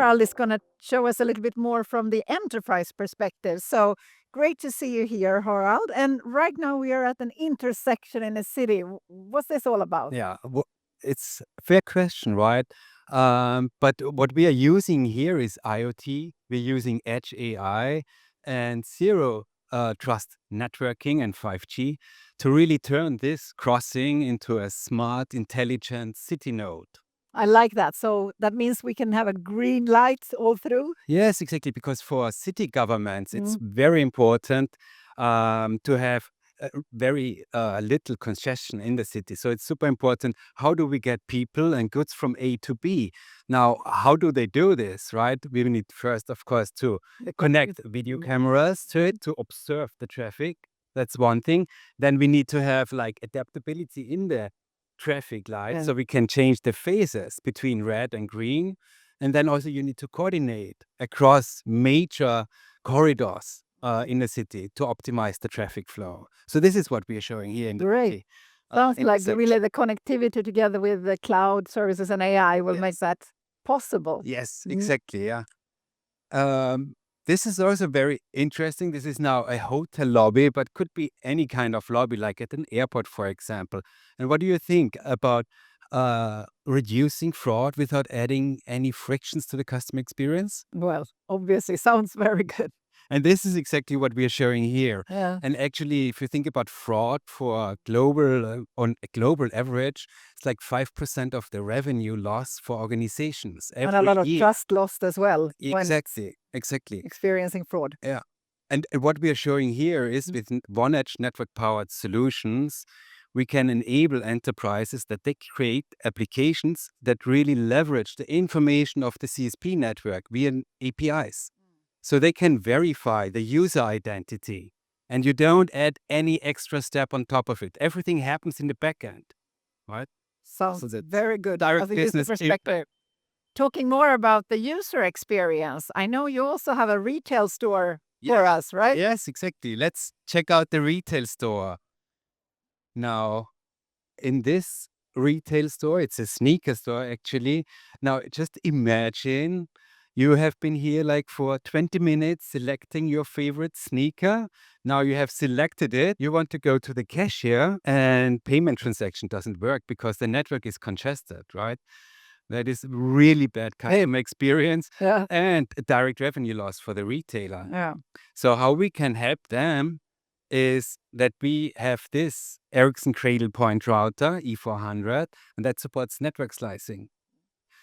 Harald is going to show us a little bit more from the enterprise perspective. So great to see you here, Harald. And right now we are at an intersection in a city. What's this all about? Yeah, it's a fair question, right? But what we are using here is IoT. We're using Edge AI and zero trust networking and 5G to really turn this crossing into a smart, intelligent city node. I like that. So that means we can have a green light all through? Yes, exactly. Because for city governments, it's very important to have very little congestion in the city. So it's super important. How do we get people and goods from A to B? Now, how do they do this, right? We need first, of course, to connect video cameras to it to observe the traffic. That's one thing. Then we need to have like adaptability in the traffic light so we can change the phases between red and green. And then also you need to coordinate across major corridors in the city to optimize the traffic flow. So this is what we are showing here in the Great. Sounds like really the connectivity together with the cloud services and AI will make that possible. Yes, exactly. Yeah. This is also very interesting. This is now a hotel lobby, but could be any kind of lobby, like at an airport, for example. And what do you think about reducing fraud without adding any frictions to the customer experience? Well, obviously, sounds very good. And this is exactly what we are showing here. Yeah. And actually, if you think about fraud for global on a global average, it's like 5% of the revenue loss for organizations every And a lot of year. trust lost as well. Exactly. Experiencing fraud. Yeah. And what we are showing here is with One Edge network-powered solutions, we can enable enterprises that they create applications that really leverage the information of the CSP network via APIs. So they can verify the user identity, and you don't add any extra step on top of it. Everything happens in the backend, right? Sounds very good. Direct As a user business perspective. Talking more about the user experience, I know you also have a retail store for us, right? Yes, exactly. Let's check out the retail store. Now, in this retail store, it's a sneaker store actually. Now, just imagine you have been here like for 20 minutes selecting your favorite sneaker. Now you have selected it. You want to go to the cashier and payment transaction doesn't work because the network is congested, right? That is really bad customer experience and a direct revenue loss for the retailer. Yeah. So how we can help them is that we have this Ericsson Cradle Point router, E400, and that supports network slicing.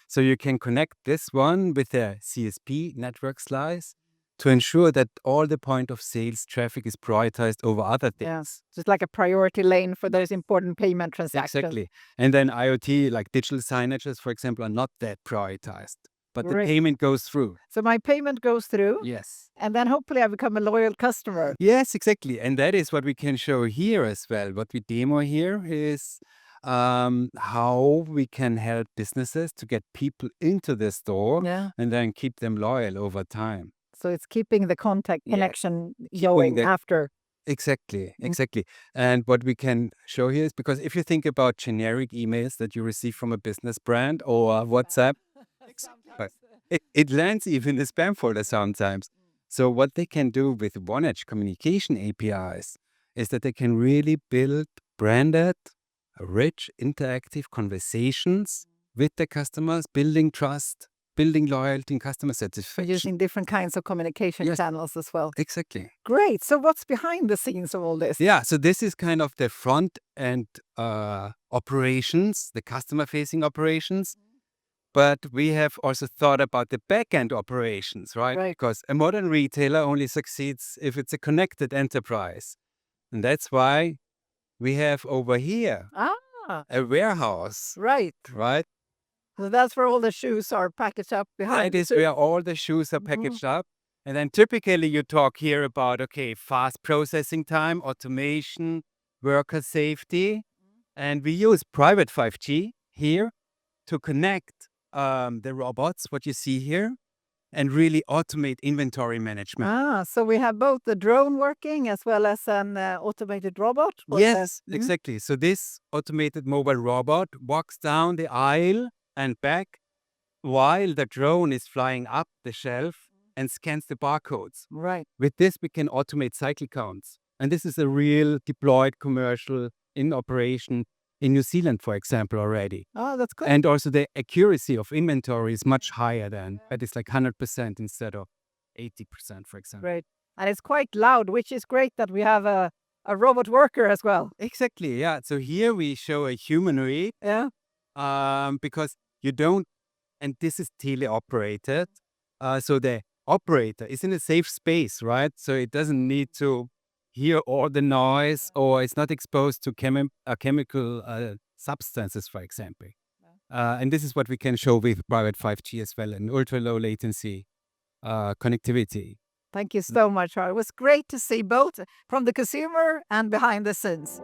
So you can connect this one with a CSP network slice to ensure that all the point of sales traffic is prioritized over other things. Yes, just like a priority lane for those important payment transactions. Exactly. And then IoT, like digital signages, for example, are not that prioritized, but the payment goes through. So my payment goes through. Yes. And then hopefully I become a loyal customer. Yes, exactly. And that is what we can show here as well. What we demo here is how we can help businesses to get people into the store and then keep them loyal over time. So it's keeping the contact connection going after. Exactly. And what we can show here is because if you think about generic emails that you receive from a business brand or WhatsApp, it lands even in the spam folder sometimes. So what they can do with One Edge communication APIs is that they can really build branded, rich, interactive conversations with the customers, building trust, building loyalty and customer satisfaction. Using different kinds of communication channels as well. Exactly. Great. So what's behind the scenes of all this? Yeah, so this is kind of the front end operations, the customer-facing operations. But we have also thought about the back-end operations, right? Because a modern retailer only succeeds if it's a connected enterprise. And that's why we have over here a warehouse. Right. So that's where all the shoes are packaged up behind. That is where all the shoes are packaged up. And then typically you talk here about, fast processing time, automation, worker safety. And we use private 5G here to connect the robots, what you see here, and really automate inventory management. So we have both the drone working as well as an automated robot? Yes, exactly. So this automated mobile robot walks down the aisle and back while the drone is flying up the shelf and scans the barcodes. Right. With this, we can automate cycle counts. And this is a real deployed commercial in operation in New Zealand, for example, already. Oh, that's good. And also the accuracy of inventory is much higher than, but it's like 100% instead of 80%, for example. Great. And it's quite loud, which is great that we have a robot worker as well. Exactly, yeah. So here we show a humanoid Yeah. because you don't, and this is teleoperated. So the operator is in a safe space, right? So it doesn't need to hear all the noise, or it's not exposed to chemical substances, for example. And this is what we can show with private 5G as well, and ultra low latency connectivity. Thank you so much, Harald. It was great to see both from the consumer and behind the scenes.